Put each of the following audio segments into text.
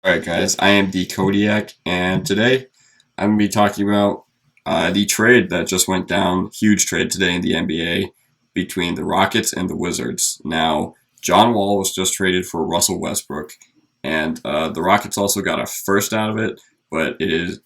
All right, guys, I am the Kodiak, and today I'm going to be talking about the trade that just went down. Huge trade today in the NBA between the Rockets and the Wizards. Now, John Wall was just traded for Russell Westbrook, and the Rockets also got a first out of it, but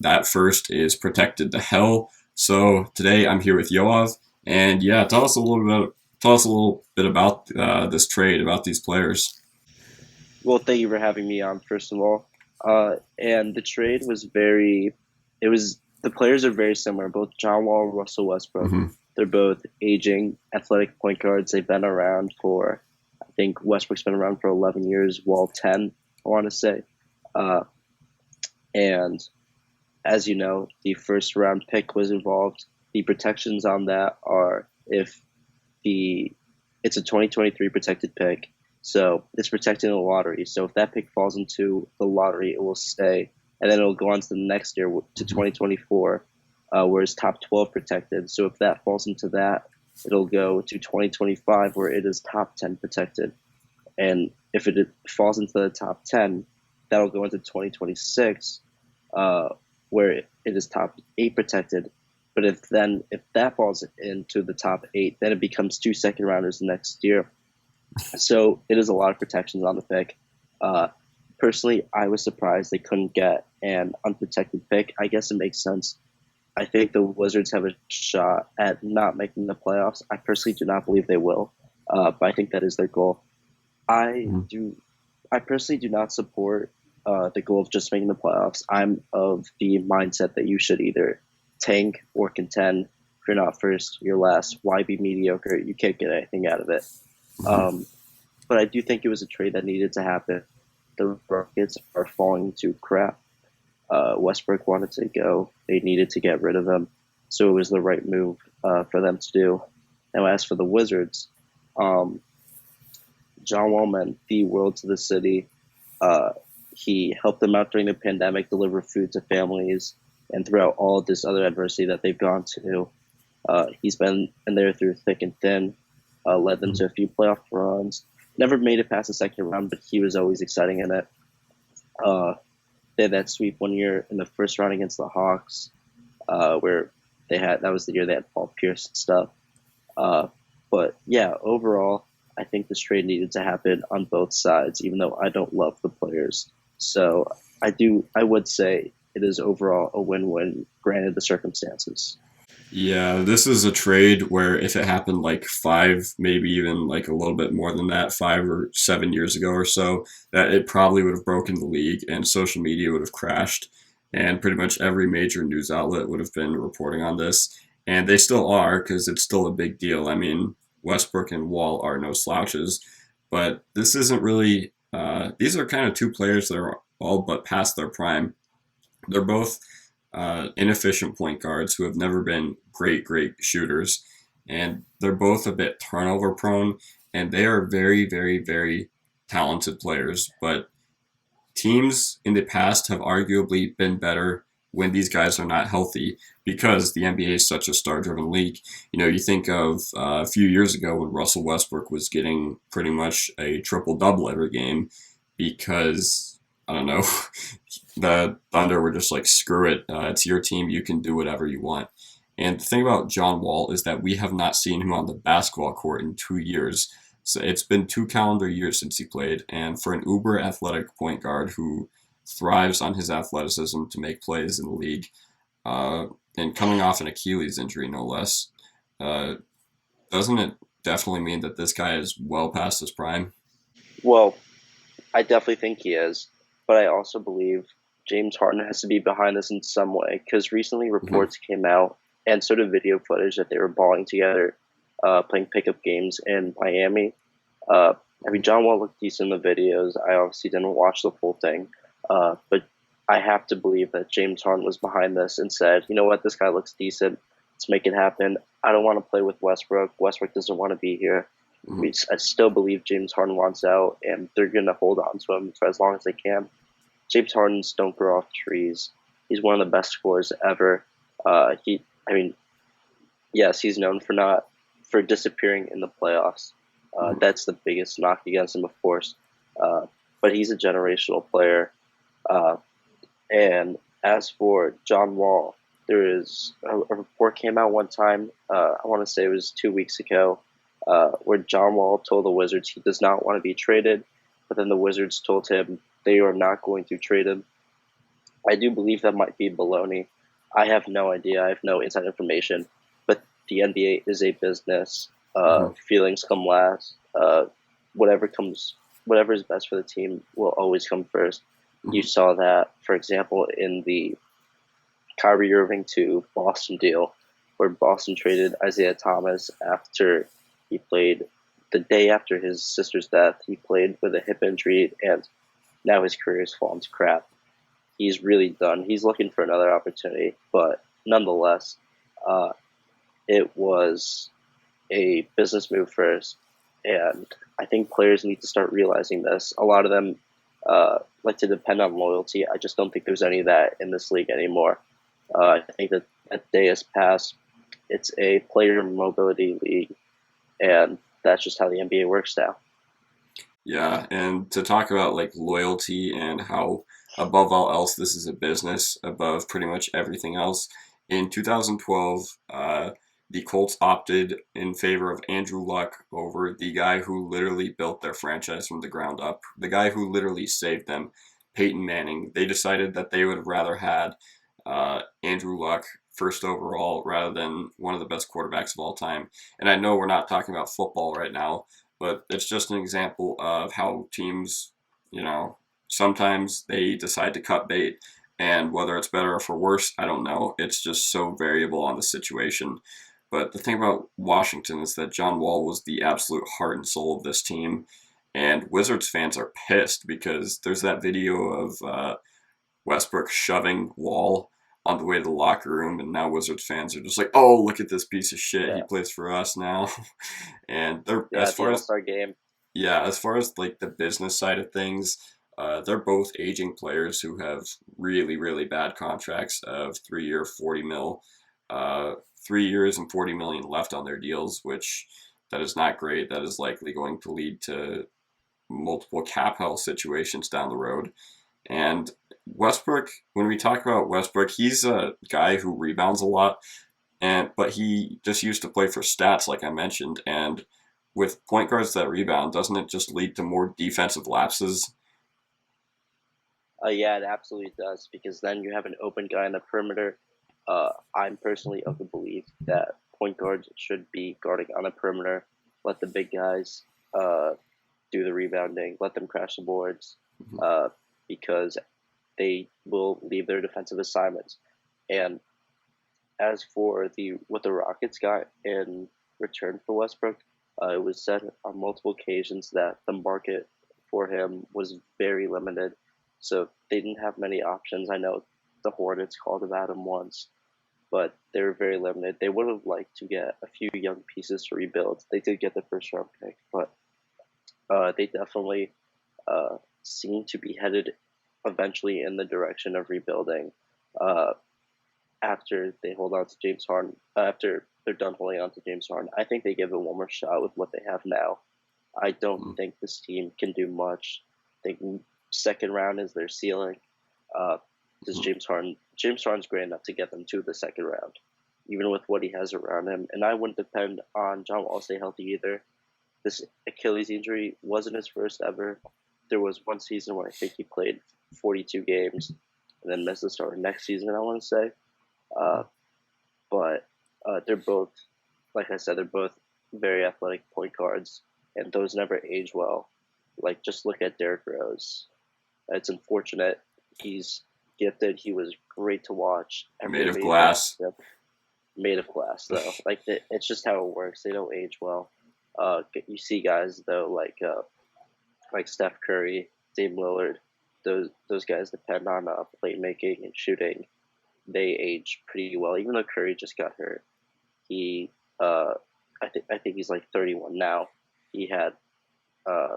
that first is protected to hell. So today I'm here with Yoav, and yeah, tell us a little bit about this trade, about these players. Well, thank you for having me on, first of all. And the trade was the players are very similar, both John Wall and Russell Westbrook. Hmm. They're both aging athletic point guards. They've been around I think Westbrook's been around for 11 years, Wall 10, I want to say. Uh, and as you know, the first round pick was involved. The protections on that are if the it's a 2023 protected pick, so it's protected in the lottery. So if that pick falls into the lottery, it will stay, and then it'll go on to the next year to 2024, where it's top 12 protected. So if that falls into that, it'll go to 2025, where it is top 10 protected. And if it falls into the top 10, that'll go into 2026, uh, where it is top 8 protected. But if that falls into the top 8, then it becomes two second rounders next year. So it is a lot of protections on the pick. Uh, Personally, I was surprised they couldn't get an unprotected pick. I guess it makes sense. I think the Wizards have a shot at not making the playoffs. I personally do not believe they will, but I think that is their goal. I do. I personally do not support the goal of just making the playoffs. I'm of the mindset that you should either tank or contend. If you're not first, you're last. Why be mediocre? You can't get anything out of it. Hmm. Um, but I do think it was a trade that needed to happen. The Rockets are falling to crap. Westbrook wanted to go. They needed to get rid of him. So it was the right move for them to do. Now, as for the Wizards, um, John Wall meant the world to the city. Uh, he helped them out during the pandemic, deliver food to families, and throughout all of this other adversity that they've gone to. He's been in there through thick and thin, led them to a few playoff runs. Never made it past the second round, but he was always exciting in it. Uh, they had that sweep one year in the first round against the Hawks, where that was the year they had Paul Pierce and stuff. Uh, but yeah, overall, I think this trade needed to happen on both sides, even though I don't love the players. So I would say it is overall a win-win, granted the circumstances. Yeah, this is a trade where if it happened like five, maybe even like a little bit more than that, 5 or 7 years ago or so, that it probably would have broken the league and social media would have crashed. And pretty much every major news outlet would have been reporting on this. And they still are because it's still a big deal. I mean, Westbrook and Wall are no slouches, but this isn't really, these are kind of two players that are all but past their prime. They're both inefficient point guards who have never been great shooters, and they're both a bit turnover prone, and they are very talented players. But teams in the past have arguably been better when these guys are not healthy because the NBA is such a star-driven league. You know, you think of a few years ago when Russell Westbrook was getting pretty much a triple-double every game because I don't know, the Thunder were just like, screw it, it's your team, you can do whatever you want. And the thing about John Wall is that we have not seen him on the basketball court in 2 years. So it's been 2 calendar years since he played, and for an uber athletic point guard who thrives on his athleticism to make plays in the league, uh, and coming off an Achilles injury, no less, uh, doesn't it definitely mean that this guy is well past his prime? Well, I definitely think he is, but I also believe James Harden has to be behind this in some way because recently Hmm. reports came out and sort of video footage that they were balling together, playing pickup games in Miami. Uh, I mean, John Wall looked decent in the videos. I obviously didn't watch the full thing, but I have to believe that James Harden was behind this and said, you know what, this guy looks decent. Let's make it happen. I don't want to play with Westbrook. Westbrook doesn't want to be here. Hmm. I still believe James Harden wants out, and they're going to hold on to him for as long as they can. James Harden's don't grow off trees. He's one of the best scorers ever. I mean, yes, he's known for disappearing in the playoffs. That's the biggest knock against him, of course. Uh, but he's a generational player. And as for John Wall, there is a report came out one time. I want to say it was 2 weeks ago, where John Wall told the Wizards he does not want to be traded, but then the Wizards told him they are not going to trade him. I do believe that might be baloney. I have no idea. I have no inside information. But the NBA is a business. Hmm. Feelings come last. Whatever comes, whatever is best for the team will always come first. You Hmm. saw that, for example, in the Kyrie Irving to Boston deal, where Boston traded Isaiah Thomas after he played the day after his sister's death. He played with a hip injury, and now his career has fallen to crap. He's really done. He's looking for another opportunity, but nonetheless, uh, it was a business move first, and I think players need to start realizing this. A lot of them like to depend on loyalty. I just don't think there's any of that in this league anymore. I think that that day has passed. It's a player mobility league, and that's just how the NBA works now. Yeah, and to talk about like loyalty and how above all else this is a business above pretty much everything else. In 2012, the Colts opted in favor of Andrew Luck over the guy who literally built their franchise from the ground up, the guy who literally saved them, Peyton Manning. They decided that they would have rather had Andrew Luck first overall rather than one of the best quarterbacks of all time. And I know we're not talking about football right now, but it's just an example of how teams, you know, sometimes they decide to cut bait. And whether it's better or for worse, I don't know. It's just so variable on the situation. But the thing about Washington is that John Wall was the absolute heart and soul of this team. And Wizards fans are pissed because there's that video of Westbrook shoving Wall on the way to the locker room, and now Wizards fans are just like, "Oh, look at this piece of shit. He Yeah, plays for us now." And they're yeah. At the All Star game, as far as like the business side of things, they're both aging players who have really really bad contracts of 3 year 40 mil, 3 years and 40 million left on their deals, which that is not great. That is likely going to lead to multiple cap hell situations down the road. And Westbrook, when we talk about Westbrook, he's a guy who rebounds a lot, and but he just used to play for stats, like I mentioned. And with point guards that rebound, doesn't it just lead to more defensive lapses? yeah, it absolutely does because then you have an open guy on the perimeter. I'm personally of the belief that point guards should be guarding on the perimeter. Let the big guys do the rebounding. Let them crash the boards Mhm. uh, because they will leave their defensive assignments. And as for the what the Rockets got in return for Westbrook, it was said on multiple occasions that the market for him was very limited, so they didn't have many options. I know the Hornets called about him once, but they were very limited. They would have liked to get a few young pieces to rebuild. They did get the first round pick, but they definitely seem to be headed eventually in the direction of rebuilding. Uh, After they hold on to James Harden, after they're done holding on to James Harden, I think they give it one more shot with what they have now. I don't Mhm. think this team can do much. I think second round is their ceiling. Uh, does Mhm. James Harden's great enough to get them to the second round, even with what he has around him. And I wouldn't depend on John Wall to stay healthy either. This Achilles injury wasn't his first ever. There was one season where I think he played 42 games and then missed the start of next season, I want to say. Uh, but they're both, like I said, they're both very athletic point guards, and those never age well. Like, just look at Derrick Rose. It's unfortunate. He's gifted. He was great to watch. Made of Everybody loved glass. him. Made of glass, though. Like, it's just how it works. They don't age well. You see guys, though, like Steph Curry, Dame Lillard. Those guys depend on playmaking and shooting. They age pretty well. Even though Curry just got hurt, he uh, I think he's like 31 now. He had uh,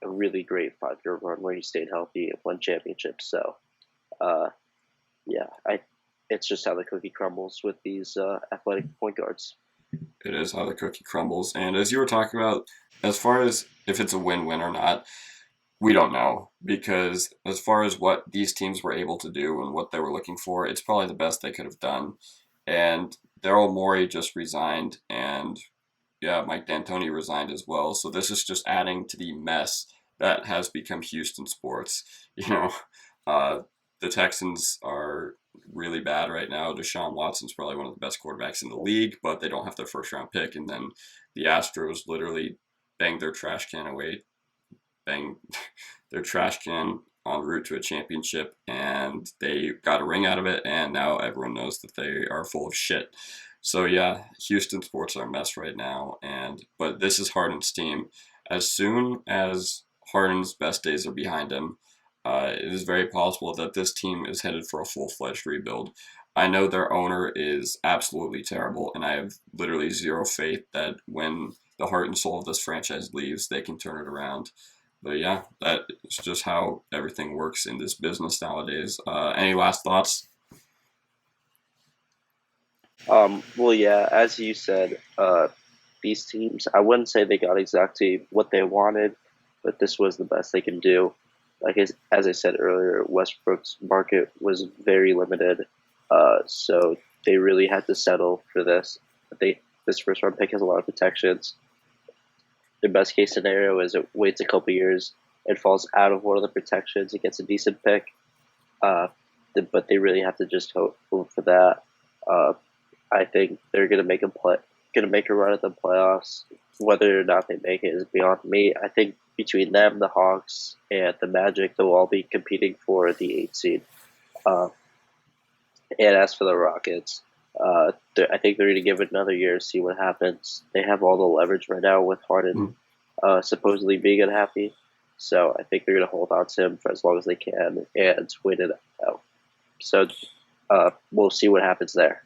a really great 5 year run where he stayed healthy and won championships. So uh, yeah, I it's just how the cookie crumbles with these athletic point guards. It is how the cookie crumbles. And as you were talking about, as far as if it's a win-win or not, We don't know because as far as what these teams were able to do and what they were looking for, it's probably the best they could have done. And Daryl Morey just resigned, and yeah, Mike D'Antoni resigned as well. So this is just adding to the mess that has become Houston sports. You know, uh, the Texans are really bad right now. Deshaun Watson's probably one of the best quarterbacks in the league, but they don't have their first round pick. And then the Astros literally banged their trash can away, bang their trash can en route to a championship, and they got a ring out of it, and now everyone knows that they are full of shit. So yeah, Houston sports are a mess right now, and but this is Harden's team. As soon as Harden's best days are behind him, it is very possible that this team is headed for a full-fledged rebuild. I know their owner is absolutely terrible, and I have literally zero faith that when the heart and soul of this franchise leaves, they can turn it around. But yeah, that is just how everything works in this business nowadays. Any last thoughts? Well, yeah, as you said, these teams, I wouldn't say they got exactly what they wanted, but this was the best they can do. Like as I said earlier, Westbrook's market was very limited, so they really had to settle for this. This first round pick has a lot of protections. The best case scenario is it waits a couple years, it falls out of one of the protections, it gets a decent pick, uh, but they really have to just hope for that. Uh, I think they're gonna make a run at the playoffs. Whether or not they make it is beyond me. I think between them, the Hawks, and the Magic, they'll all be competing for the 8 seed. Uh, and as for the Rockets, I think they're going to give it another year, see what happens. They have all the leverage right now with Harden Mm. supposedly being unhappy. So I think they're going to hold on to him for as long as they can and wait it out. So we'll see what happens there.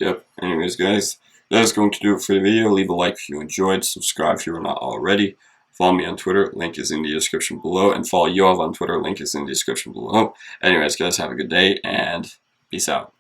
Yep. Anyways, guys, that is going to do it for the video. Leave a like if you enjoyed. Subscribe if you are not already. Follow me on Twitter. Link is in the description below. And follow Yoav on Twitter. Link is in the description below. Anyways, guys, have a good day and peace out.